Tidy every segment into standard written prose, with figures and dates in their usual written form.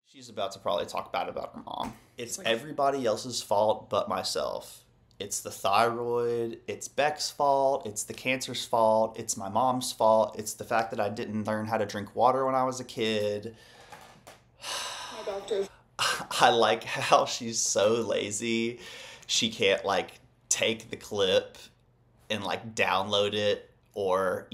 She's about to probably talk bad about her mom. It's everybody else's fault but myself. It's the thyroid, it's Beck's fault, it's the cancer's fault, it's my mom's fault, it's the fact that I didn't learn how to drink water when I was a kid. My doctor. I like how she's so lazy. She can't like take the clip and like download it or,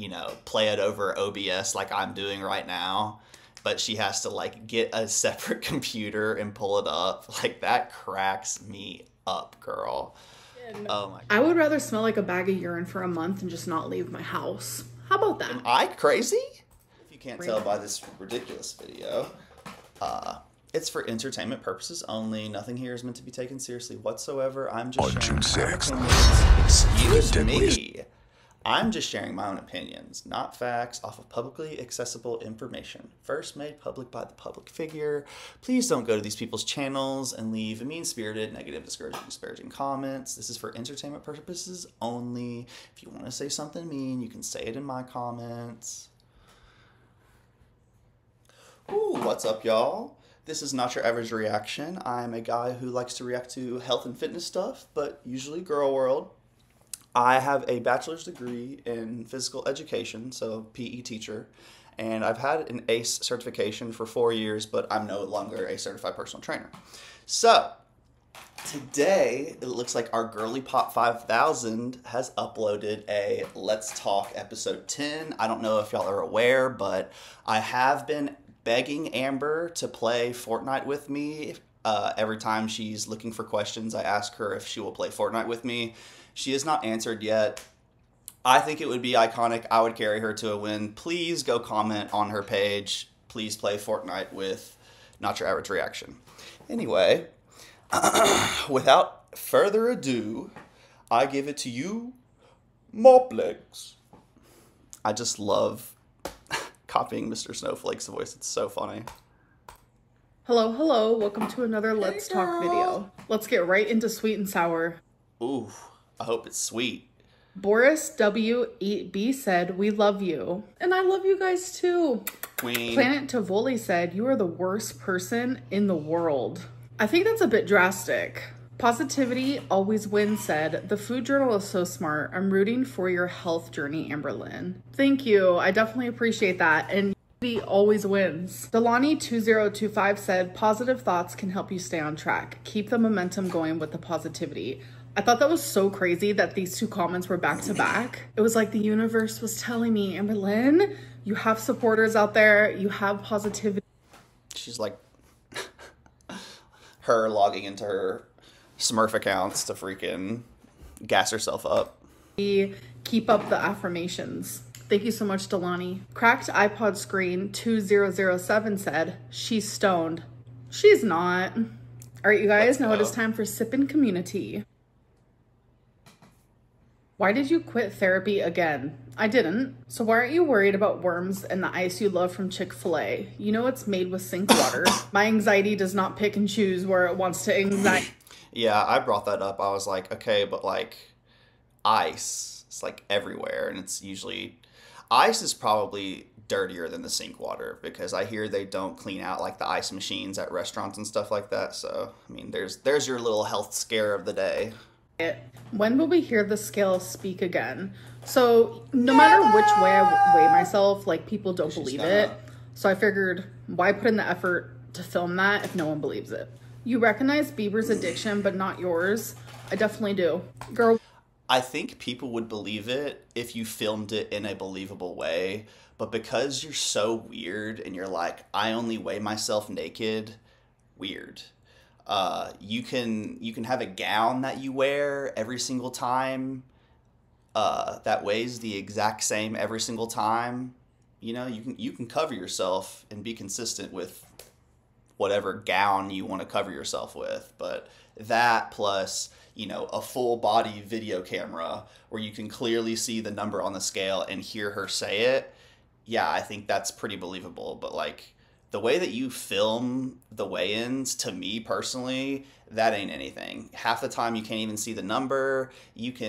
play it over OBS like I'm doing right now. But she has to like get a separate computer and pull it up. Like that cracks me up, girl. Oh my God. I would rather smell like a bag of urine for a month and just not leave my house. How about that? Am I crazy? If you can't tell by this ridiculous video, it's for entertainment purposes only. Nothing here is meant to be taken seriously whatsoever. I'm just On June 6th. Excuse me. I'm just sharing my own opinions, not facts, off of publicly accessible information. First made public by the public figure. Please don't go to these people's channels and leave mean-spirited, negative, disparaging comments. This is for entertainment purposes only. If you want to say something mean, you can say it in my comments. Ooh, what's up, y'all? This is not your average reaction. I'm a guy who likes to react to health and fitness stuff, but usually girl world. I have a bachelor's degree in physical education, so PE teacher, and I've had an ACE certification for 4 years, but I'm no longer a certified personal trainer. So, today, it looks like our Girly Pop 5000 has uploaded a Let's Talk episode 10. I don't know if y'all are aware, but I have been begging Amber to play Fortnite with me. Every time she's looking for questions, I ask her if she will play Fortnite with me. She has not answered yet. I think it would be iconic. I would carry her to a win. Please go comment on her page. Please play Fortnite with Not Your Average Reaction. Anyway, without further ado, I give it to you, Mop Legs. I just love copying Mr. Snowflake's voice. It's so funny. Hello, hello. Welcome to another Let's Talk video. Let's get right into sweet and sour. Ooh, I hope it's sweet. Boris W8B said, "We love you." And I love you guys too. Queen. Planet Tivoli said, "You are the worst person in the world." I think that's a bit drastic. Positivity Always Wins said, "The food journal is so smart. I'm rooting for your health journey, Amberlyn." Thank you. I definitely appreciate that. And always wins. Delani2025 said, "Positive thoughts can help you stay on track. Keep the momentum going with the positivity." I thought that was so crazy that these two comments were back to back. It was like the universe was telling me, Amberlyn, you have supporters out there. You have positivity. She's like her logging into her Smurf accounts to freaking gas herself up. Keep up the affirmations. Thank you so much, Delani. Cracked iPod Screen 2007 said, "She's stoned." She's not. All right, you guys, now it is time for Sippin' Community. Why did you quit therapy again? I didn't. So why aren't you worried about worms and the ice you love from Chick-fil-A? You know it's made with sink water. My anxiety does not pick and choose where it wants to anxiety. Yeah, I brought that up. I was like, okay, but like ice, it's like everywhere, and it's usually... Ice is probably dirtier than the sink water because I hear they don't clean out like the ice machines at restaurants and stuff like that. So, I mean, there's your little health scare of the day. When will we hear the scale speak again? So no matter which way I weigh myself, like people don't believe it. So I figured why put in the effort to film that if no one believes it? You recognize Bieber's addiction, but not yours. I definitely do. Girl. I think people would believe it if you filmed it in a believable way, but because you're so weird and you're like, I only weigh myself naked, weird. You can have a gown that you wear every single time that weighs the exact same every single time. You know, you can cover yourself and be consistent with whatever gown you want to cover yourself with, but that plus a full body video camera where you can clearly see the number on the scale and hear her say it, yeah, I think that's pretty believable. But like the way that you film the weigh-ins, to me personally, that ain't anything. Half the time you can't even see the number. It's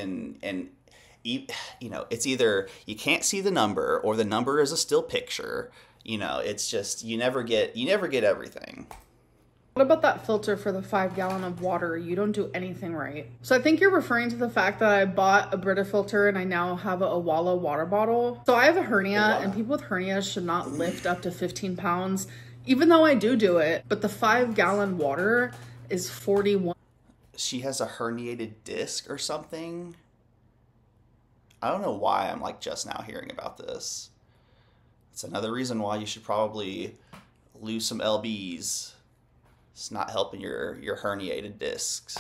either you can't see the number or the number is a still picture. It's just you never get everything. What about that filter for the 5 gallon of water? You don't do anything right. So I think you're referring to the fact that I bought a Brita filter and I now have a Awala water bottle. So I have a hernia, and people with hernias should not lift up to 15 pounds, even though I do it. But the 5 gallon water is 41. She has a herniated disc or something. I don't know why I'm like just now hearing about this. It's another reason why you should probably lose some lbs. It's not helping your herniated discs.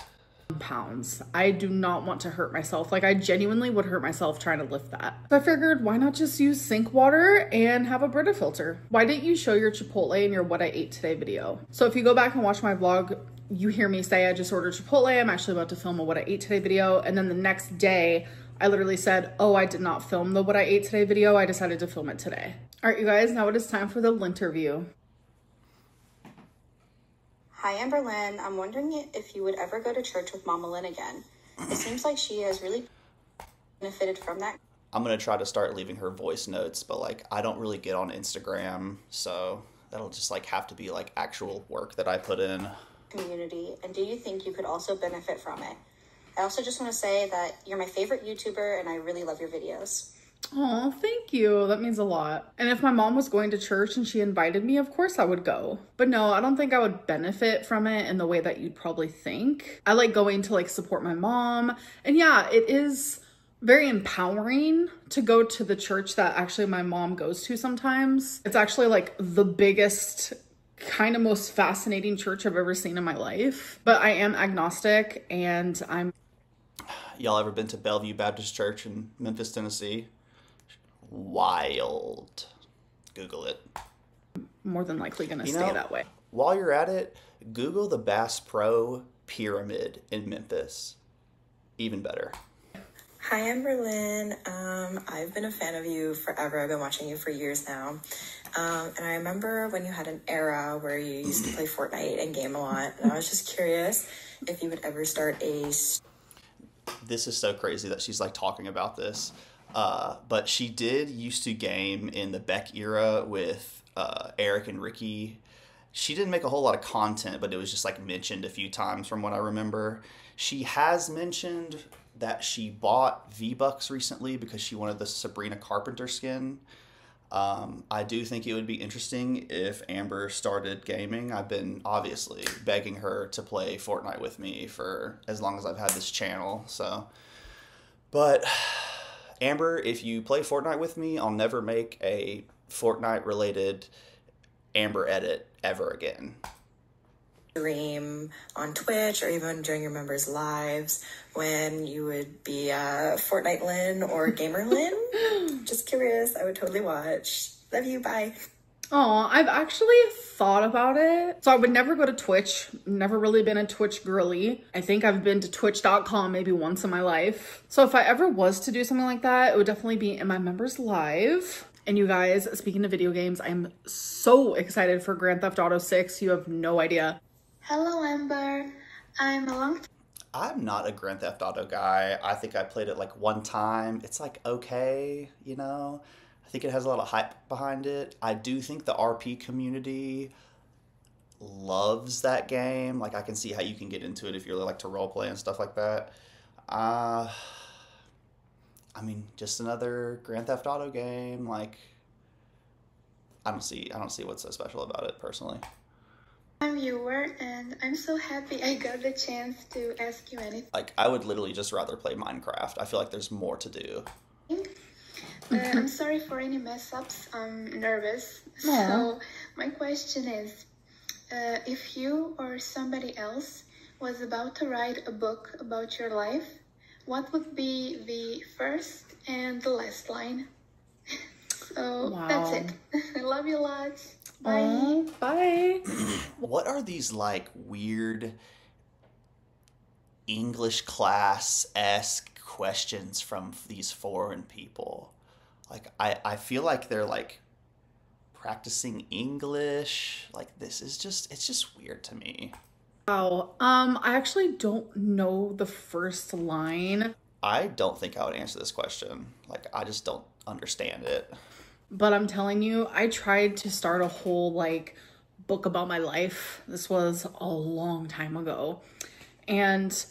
Pounds. I do not want to hurt myself. Like, I genuinely would hurt myself trying to lift that. So I figured, why not just use sink water and have a Brita filter? Why didn't you show your Chipotle in your what I ate today video? So if you go back and watch my vlog, you hear me say I just ordered Chipotle. I'm actually about to film a what I ate today video. And then the next day, I literally said, oh, I did not film the what I ate today video. I decided to film it today. All right, you guys, now it is time for the interview. Hi, Amberlyn. I'm wondering if you would ever go to church with Mama Lynn again. It seems like she has really benefited from that. I'm going to try to start leaving her voice notes, but like I don't really get on Instagram, so that'll just like have to be like actual work that I put in. Community, and do you think you could also benefit from it? I also just want to say that you're my favorite YouTuber and I really love your videos. Oh, thank you. That means a lot. And if my mom was going to church and she invited me, of course I would go. But no, I don't think I would benefit from it in the way that you'd probably think. I like going to like support my mom. And yeah, it is very empowering to go to the church that actually my mom goes to sometimes. It's actually like the biggest, kind of most fascinating church I've ever seen in my life. But I am agnostic and I'm... Y'all ever been to Bellevue Baptist Church in Memphis, Tennessee? Wild. Google it. More than likely gonna stay that way. While you're at it, Google the Bass Pro Pyramid in Memphis. Even better. Hi, Amberlyn. I've been a fan of you forever. I've been watching you for years now. And I remember when you had an era where you used to play Fortnite and game a lot. And I was just curious if you would ever start a... This is so crazy that she's like talking about this. But she did used to game in the Beck era with Eric and Ricky. She didn't make a whole lot of content, but it was just like mentioned a few times from what I remember. She has mentioned that she bought V-Bucks recently because she wanted the Sabrina Carpenter skin. I do think it would be interesting if Amber started gaming. I've been obviously begging her to play Fortnite with me for as long as I've had this channel. But Amber, if you play Fortnite with me, I'll never make a Fortnite related Amber edit ever again. Stream on Twitch or even during your members' lives when you would be Fortnite Lynn or Gamer Lynn. Just curious. I would totally watch. Love you. Bye. Oh, I've actually thought about it. So I would never go to Twitch. Never really been a Twitch girly. I think I've been to twitch.com maybe once in my life. So if I ever was to do something like that, it would definitely be in my members live. And you guys, speaking of video games, I'm so excited for Grand Theft Auto 6. You have no idea. Hello, Amber. I'm not a Grand Theft Auto guy. I think I played it like one time. It's like okay, you know. I think it has a lot of hype behind it. I do think the RP community loves that game. Like I can see how you can get into it if you really like to roleplay and stuff like that. I mean, just another Grand Theft Auto game. Like I don't see what's so special about it personally. a viewer, and I'm so happy I got the chance to ask you anything. Like, I would literally just rather play Minecraft. I feel like there's more to do. I'm sorry for any mess-ups. I'm nervous. So my question is, if you or somebody else was about to write a book about your life, what would be the first and the last line? So that's it. I love you a lot. Bye. Bye. What are these like weird English class-esque questions from these foreign people? Like I feel like they're like practicing English. Like it's just weird to me. Wow. I actually don't know the first line. I don't think I would answer this question. Like I just don't understand it. But I'm telling you, I tried to start a whole like book about my life. This was a long time ago. And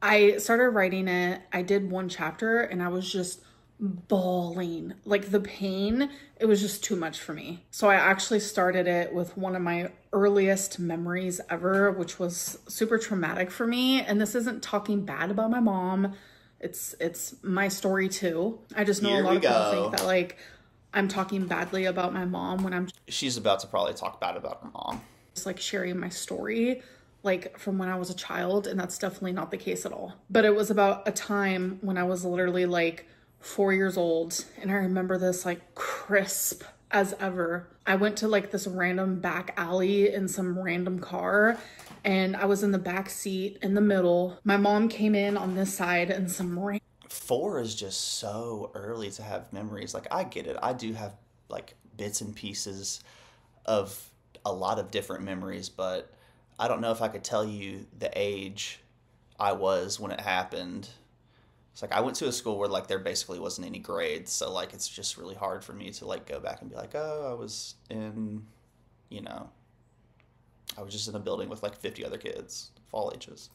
I started writing it. I did one chapter and I was just bawling. Like the pain, it was just too much for me. So I actually started it with one of my earliest memories ever, which was super traumatic for me. And this isn't talking bad about my mom. It's my story too. I just know a lot of people think that like I'm talking badly about my mom when she's about to probably talk bad about her mom. Just like sharing my story like from when I was a child, and that's definitely not the case at all. But it was about a time when I was literally like 4 years old, and I remember this like crisp as ever. I went to like this random back alley in some random car, and I was in the back seat in the middle. My mom came in on this side, and some 4 is just so early to have memories. Like, I get it. I do have like bits and pieces of a lot of different memories, but I don't know if I could tell you the age I was when it happened. It's like I went to a school where like there basically wasn't any grades, so like it's just really hard for me to like go back and be like, oh, I was in, I was just in a building with like 50 other kids of all ages.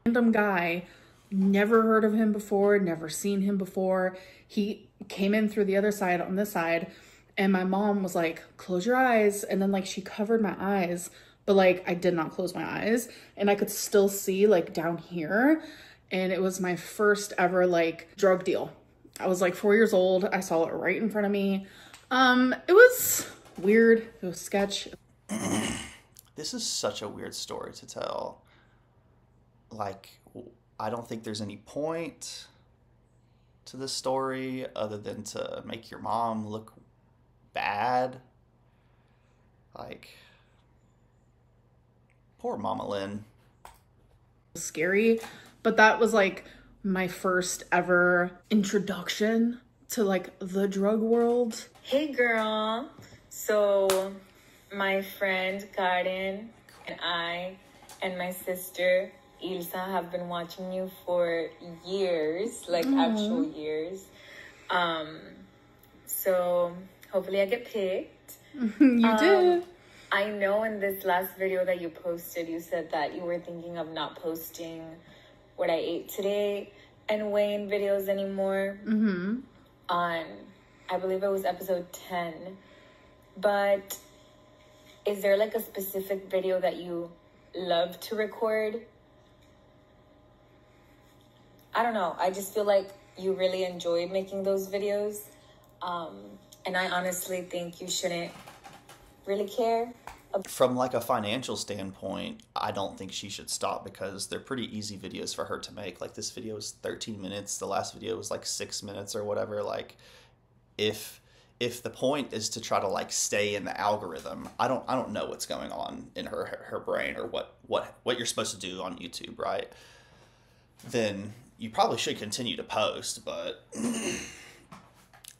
Random guy, never heard of him before, never seen him before. He came in through the other side on this side, and my mom was like, close your eyes, and then like she covered my eyes, but like I did not close my eyes, and I could still see like down here. And it was my first ever like drug deal. I was like 4 years old. I saw it right in front of me. It was weird. It was sketch. This is such a weird story to tell. Like, I don't think there's any point to this story other than to make your mom look bad. Like, poor Mama Lynn. Scary. But that was like my first ever introduction to like the drug world. Hey girl. So my friend Karen and I and my sister Ilsa have been watching you for years, like actual years. So hopefully I get picked. You did. I know in this last video that you posted, you said that you were thinking of not posting what I ate today and weighing videos anymore on, I believe it was episode 10. But is there like a specific video that you love to record? I don't know. I just feel like you really enjoyed making those videos. And I honestly think you shouldn't really care. From like a financial standpoint, I don't think she should stop because they're pretty easy videos for her to make. Like this video is 13 minutes. The last video was like 6 minutes or whatever. Like if the point is to try to like stay in the algorithm, I don't know what's going on in her brain or what you're supposed to do on YouTube, right? Then you probably should continue to post, but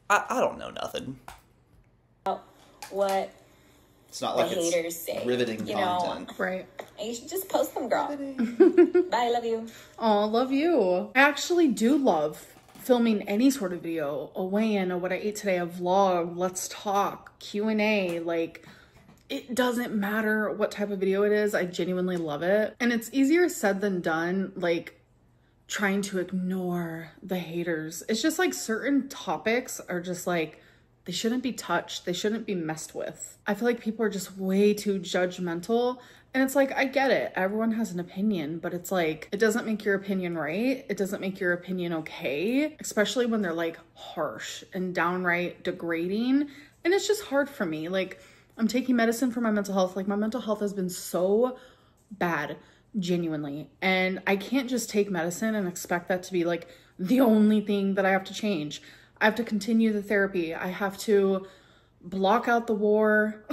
I don't know nothing. What it's not like the it's haters say, riveting content. Right. And you should just post them, girl. Bye, love you. Oh, love you. I actually do love filming any sort of video, a weigh-in, or what I ate today, a vlog, let's talk, Q&A, like it doesn't matter what type of video it is. I genuinely love it. And it's easier said than done, like trying to ignore the haters. It's just like certain topics are just like, they shouldn't be touched. They shouldn't be messed with. I feel like people are just way too judgmental. And it's like, I get it. Everyone has an opinion, but it's like, it doesn't make your opinion right. It doesn't make your opinion okay, especially when they're like harsh and downright degrading. And it's just hard for me. Like, I'm taking medicine for my mental health. Like, my mental health has been so bad, genuinely. And I can't just take medicine and expect that to be like the only thing that I have to change. I have to continue the therapy. I have to block out the war.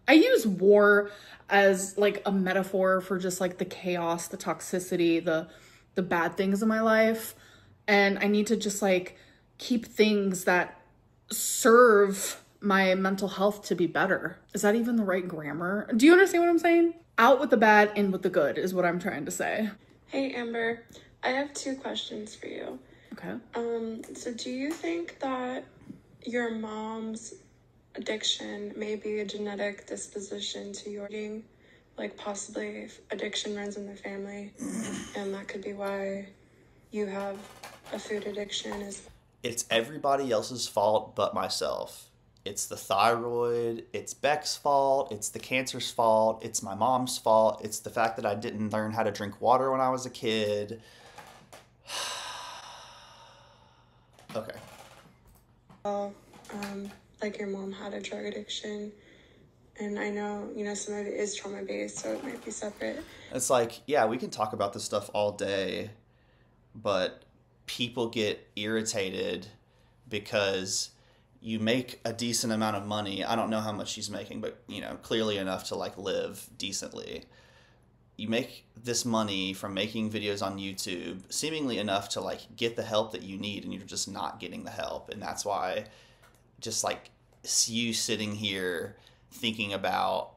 I use war as like a metaphor for just like the chaos, the toxicity, the bad things in my life. And I need to just like keep things that serve my mental health to be better. Is that even the right grammar? Do you understand what I'm saying? Out with the bad, in with the good is what I'm trying to say. Hey Amber, I have 2 questions for you. Okay. So do you think that your mom's addiction may be a genetic disposition to your eating. Like possibly if addiction runs in the family, and that could be why you have a food addiction. It's everybody else's fault but myself. It's the thyroid, it's Beck's fault, it's the cancer's fault, it's my mom's fault, it's the fact that I didn't learn how to drink water when I was a kid. Okay. Well, like your mom had a drug addiction, and I know, some of it is trauma-based, so it might be separate. It's like, yeah, we can talk about this stuff all day, but people get irritated because you make a decent amount of money. I don't know how much she's making, but, clearly enough to, like, live decently. You make this money from making videos on YouTube, seemingly enough to, like, get the help that you need, and you're just not getting the help. And that's why just, like, you sitting here thinking about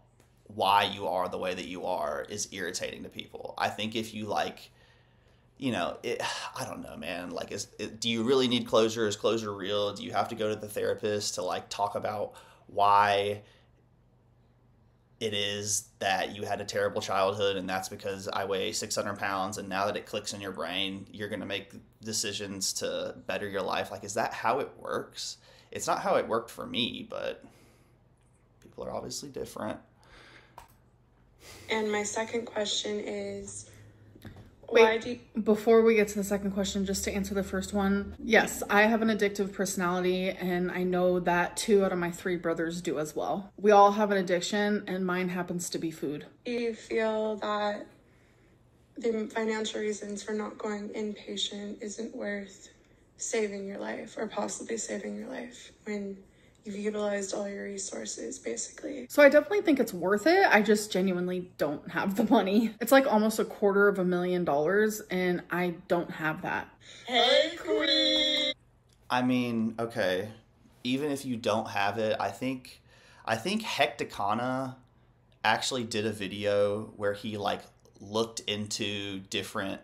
why you are the way that you are is irritating to people. I think if you, like, I don't know, man. Like, do you really need closure? Is closure real? Do you have to go to the therapist to, like, talk about why it is that you had a terrible childhood and that's because I weigh 600 pounds and now that it clicks in your brain, you're going to make decisions to better your life? Like, is that how it works? It's not how it worked for me, but people are obviously different. And my second question is, before we get to the second question, just to answer the first one, yes, I have an addictive personality, and I know that 2 out of my 3 brothers do as well. We all have an addiction, and mine happens to be food. Do you feel that the financial reasons for not going inpatient isn't worth saving your life, or possibly saving your life, when you've utilized all your resources, basically? So I definitely think it's worth it. I just genuinely don't have the money. It's like almost $250,000, and I don't have that. Hey, queen! I mean, okay, even if you don't have it, I think Hecticana actually did a video where he, like, looked into different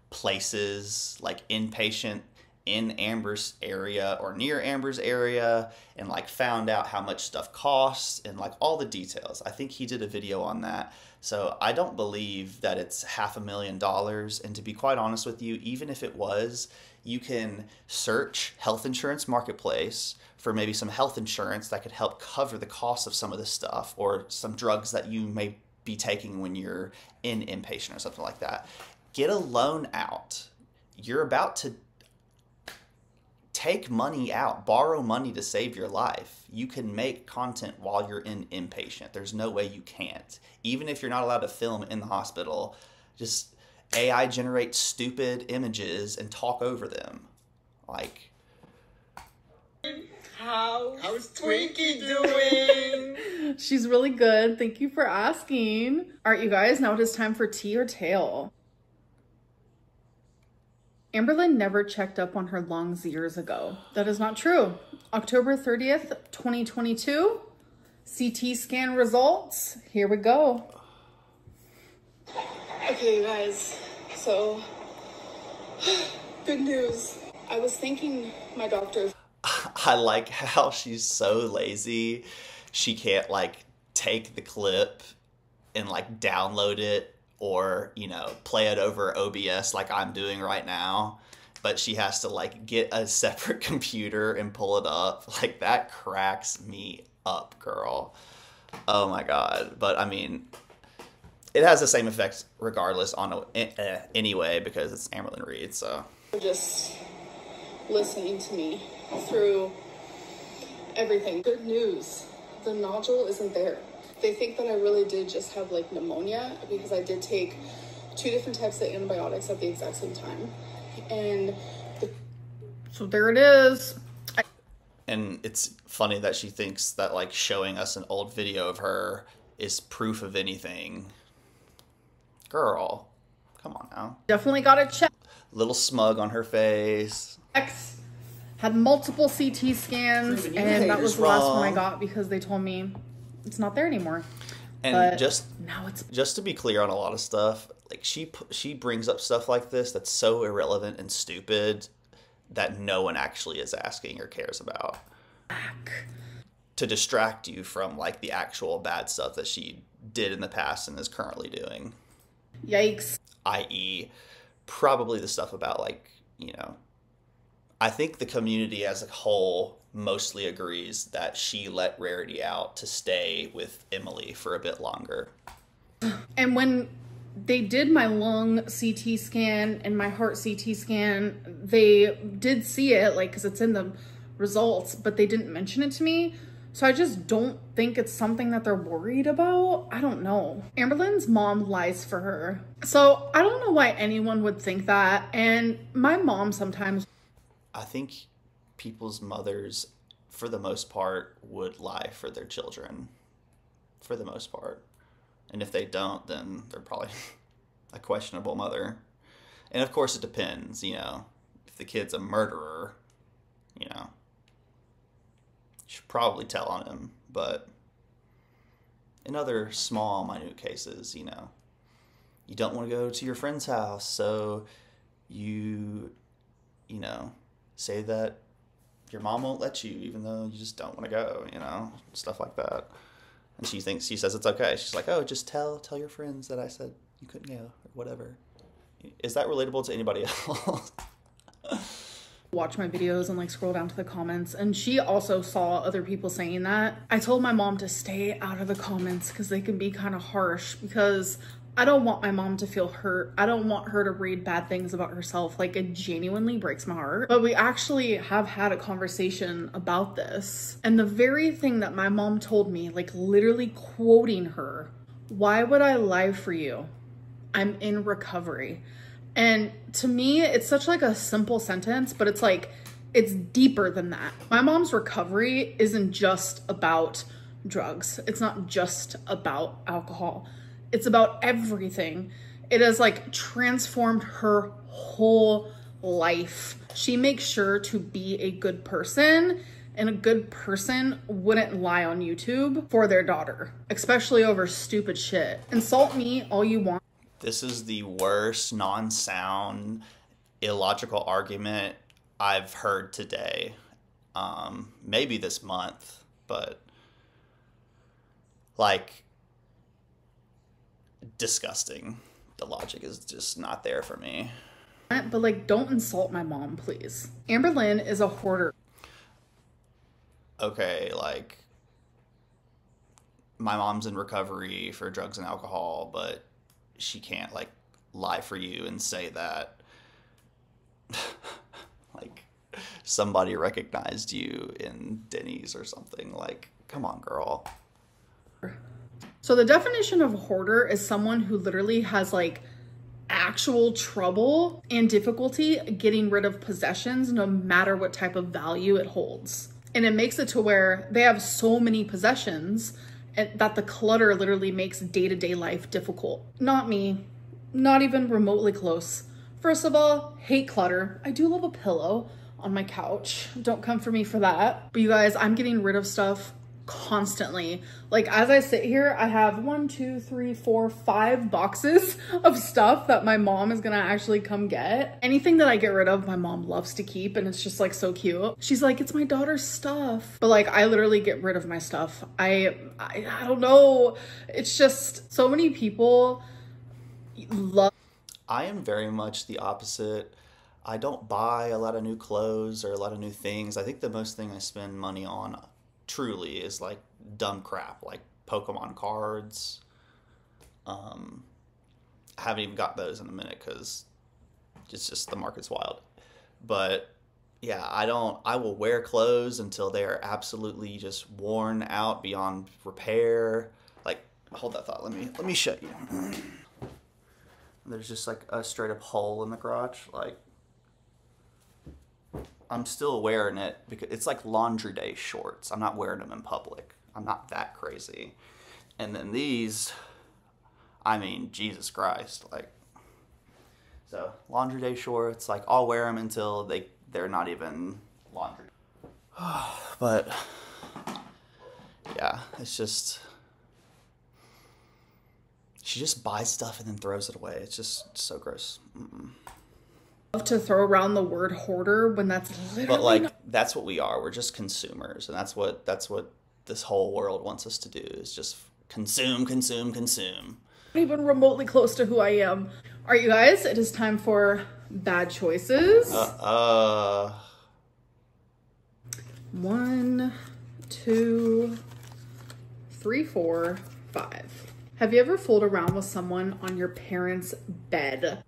places, like inpatient in Amber's area or near Amber's area, and, like, found out how much stuff costs and, like, all the details. I think he did a video on that. So I don't believe that it's $500,000. And to be quite honest with you, even if it was, you can search Health Insurance Marketplace for maybe some health insurance that could help cover the cost of some of this stuff, or some drugs that you may be taking when you're in inpatient or something like that. Get a loan out. You're about to take money out, borrow money to save your life. You can make content while you're in inpatient. There's no way you can't. Even if you're not allowed to film in the hospital, just AI generate stupid images and talk over them. Like, how's Twinkie doing? She's really good. Thank you for asking. All right, you guys, now it is time for tea or tail. Amberlyn never checked up on her lungs years ago. That is not true. October 30th, 2022. CT scan results. Here we go. Okay, you guys. So, good news. I was thanking my doctor. I like how she's so lazy. She can't, like, take the clip and, like, download it or, play it over OBS like I'm doing right now. But she has to, like, get a separate computer and pull it up. Like, that cracks me up, girl. Oh my God. But I mean, it has the same effect regardless anyway, because it's Amberlyn Reids, so. Just listening to me through everything. Good news. The nodule isn't there. They think that I really did just have, like, pneumonia, because I did take 2 different types of antibiotics at the exact same time. And so there it is. And it's funny that she thinks that, like, showing us an old video of her is proof of anything. Girl, come on now. Definitely got it checked. Little smug on her face. Had multiple CT scans, and that was the last one I got because they told me it's not there anymore. And but now it's just to be clear on a lot of stuff, like, she brings up stuff like this that's so irrelevant and stupid that no one actually is asking or cares about. to distract you from like the actual bad stuff that she did in the past and is currently doing. Yikes. I.e., probably the stuff about like, you know, I think the community as a whole mostly agrees that she let Rarity out to stay with Emily for a bit longer. And when they did my lung CT scan and my heart CT scan, they did see it, like, because it's in the results, but they didn't mention it to me. So I just don't think it's something that they're worried about. I don't know. Amberlyn's mom lies for her. So I don't know why anyone would think that. And my mom sometimes... I think people's mothers, for the most part, would lie for their children. For the most part. And if they don't, then they're probably a questionable mother. And of course it depends, you know. If the kid's a murderer, you know, you should probably tell on him. But in other small, minute cases, you know, you don't want to go to your friend's house, so you know, say that your mom won't let you, even though you just don't want to go, you know, stuff like that. And she says it's okay. She's like, oh, just tell your friends that I said you couldn't go, or whatever. Is that relatable to anybody else? Watch my videos and like scroll down to the comments, and she also saw other people saying that. I told my mom to stay out of the comments because they can be kind of harsh, because I don't want my mom to feel hurt. I don't want her to read bad things about herself. Like, it genuinely breaks my heart. But we actually have had a conversation about this. And the very thing that my mom told me, like literally quoting her, "Why would I lie for you? I'm in recovery." And to me, it's such like a simple sentence, but it's like, it's deeper than that. My mom's recovery isn't just about drugs. It's not just about alcohol. It's about everything. It has like transformed her whole life. She makes sure to be a good person, and a good person wouldn't lie on YouTube for their daughter, especially over stupid shit. Insult me all you want. This is the worst non-sound, illogical argument I've heard today. Maybe this month, but like, disgusting. The logic is just not there for me. But like, don't insult my mom, please. Amberlyn is a hoarder. Okay, like, my mom's in recovery for drugs and alcohol, but she can't like lie for you and say that like somebody recognized you in Denny's or something. Like, come on, girl. So the definition of a hoarder is someone who literally has like actual trouble and difficulty getting rid of possessions, no matter what type of value it holds. And it makes it to where they have so many possessions that the clutter literally makes day-to-day life difficult. Not me, not even remotely close. First of all, hate clutter. I do love a pillow on my couch. Don't come for me for that. But you guys, I'm getting rid of stuff constantly. Like, as I sit here, I have 1, 2, 3, 4, 5 boxes of stuff that my mom is gonna actually come get. Anything that I get rid of, my mom loves to keep, and it's just like so cute. She's like, it's my daughter's stuff. But like, I literally get rid of my stuff. I don't know. It's just so many people love. I am very much the opposite. I don't buy a lot of new clothes or a lot of new things. I think the most thing I spend money on truly is like dumb crap, like Pokemon cards. I haven't even got those in a minute because it's just the market's wild. But yeah, I will wear clothes until they are absolutely just worn out beyond repair. Like, hold that thought, let me show you. There's just like a straight up hole in the crotch. Like, I'm still wearing it because it's like laundry day shorts. I'm not wearing them in public. I'm not that crazy. And then these, I mean, Jesus Christ. Like, so laundry day shorts, like I'll wear them until they're not even laundry. But yeah, it's just, she just buys stuff and then throws it away. It's just so gross. Love to throw around the word hoarder when that's literally but like that's what we are. We're just consumers, and that's what this whole world wants us to do, is just consume, consume, consume. Not even remotely close to who I am. All right, you guys, it is time for bad choices. 1, 2, 3, 4, 5. Have you ever fooled around with someone on your parents' bed?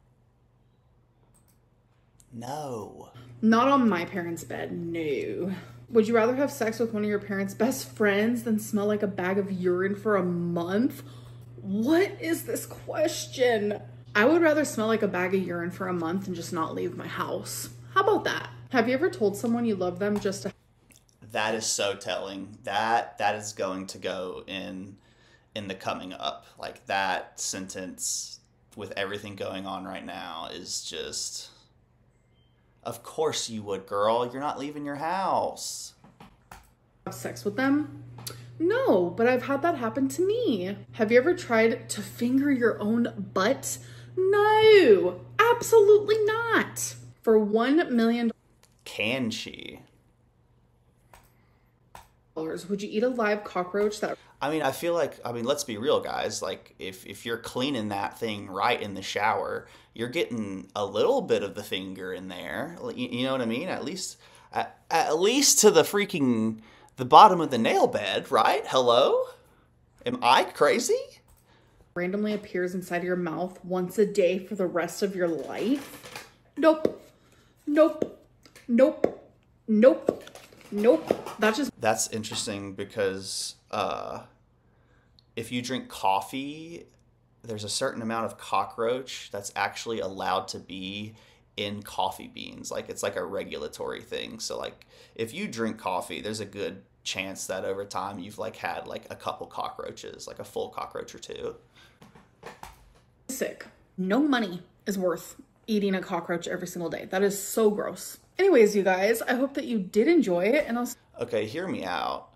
No. Not on my parents' bed, no. Would you rather have sex with one of your parents' best friends than smell like a bag of urine for a month? What is this question? I would rather smell like a bag of urine for a month and just not leave my house. How about that? Have you ever told someone you love them just to... That is so telling. That is going to go in the coming up. Like, that sentence with everything going on right now is just... Of course you would, girl. You're not leaving your house. Have sex with them? No, but I've had that happen to me. Have you ever tried to finger your own butt? No, absolutely not. For $1 million, Can she? would you eat a live cockroach that... I mean, I feel like, let's be real, guys. Like, if you're cleaning that thing right in the shower, you're getting a little bit of the finger in there. You know what I mean? At least to the bottom of the nail bed, right? Hello? Am I crazy? randomly appears inside your mouth once a day for the rest of your life? Nope. Nope. Nope. Nope. Nope. That's interesting because if you drink coffee, there's a certain amount of cockroach that's actually allowed to be in coffee beans. Like, it's like a regulatory thing. So like, if you drink coffee, there's a good chance that over time you've like had like a couple cockroaches, like a full cockroach or two. Sick. No money is worth eating a cockroach every single day. That is so gross. Anyways, you guys, I hope that you did enjoy it, and Okay, hear me out.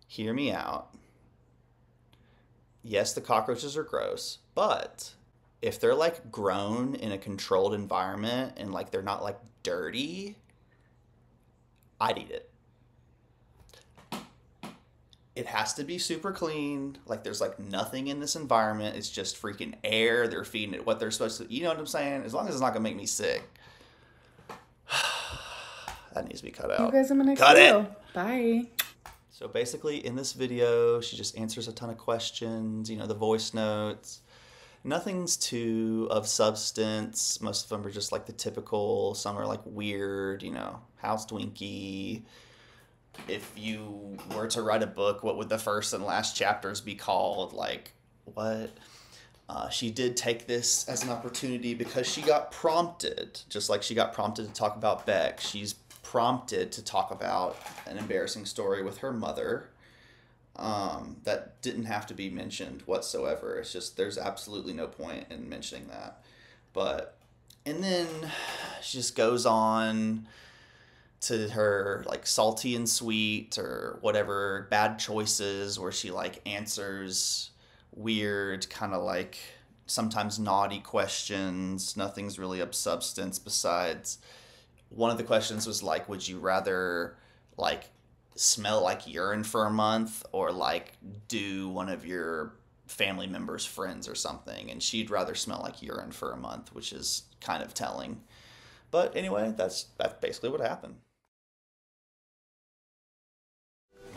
Hear me out. Yes, the cockroaches are gross, but if they're like grown in a controlled environment and like they're not like dirty, I'd eat it. It has to be super clean. Like, there's like nothing in this environment. It's just freaking air. They're feeding it what they're supposed to. You know what I'm saying? As long as it's not gonna make me sick. That needs to be cut out. you guys in my next Cut video. it. Bye. So basically, in this video, she just answers a ton of questions. You know, the voice notes. Nothing's too of substance. Most of them are just like the typical. Some are like weird. You know, how's Twinkie? If you were to write a book, what would the first and last chapters be called? Like, what? She did take this as an opportunity because she got prompted, just like she got prompted to talk about Beck. She's prompted to talk about an embarrassing story with her mother that didn't have to be mentioned whatsoever. It's just, there's absolutely no point in mentioning that. And then she just goes on to her like salty and sweet or whatever bad choices, where she like answers weird kind of like sometimes naughty questions. Nothing's really of substance besides one of the questions was like, would you rather like smell like urine for a month or like do one of your family members' friends or something? And she'd rather smell like urine for a month, which is kind of telling. But anyway, that's basically what happened.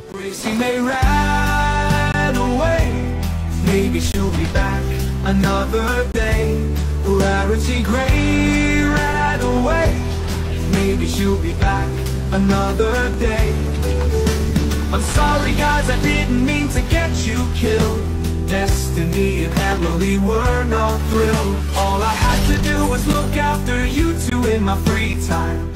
Gracie may ride away, maybe she'll be back another day. Rarity gray, ride away, maybe she'll be back another day. I'm sorry guys, I didn't mean to get you killed. Destiny and Emily were not thrilled. All I had to do was look after you two in my free time.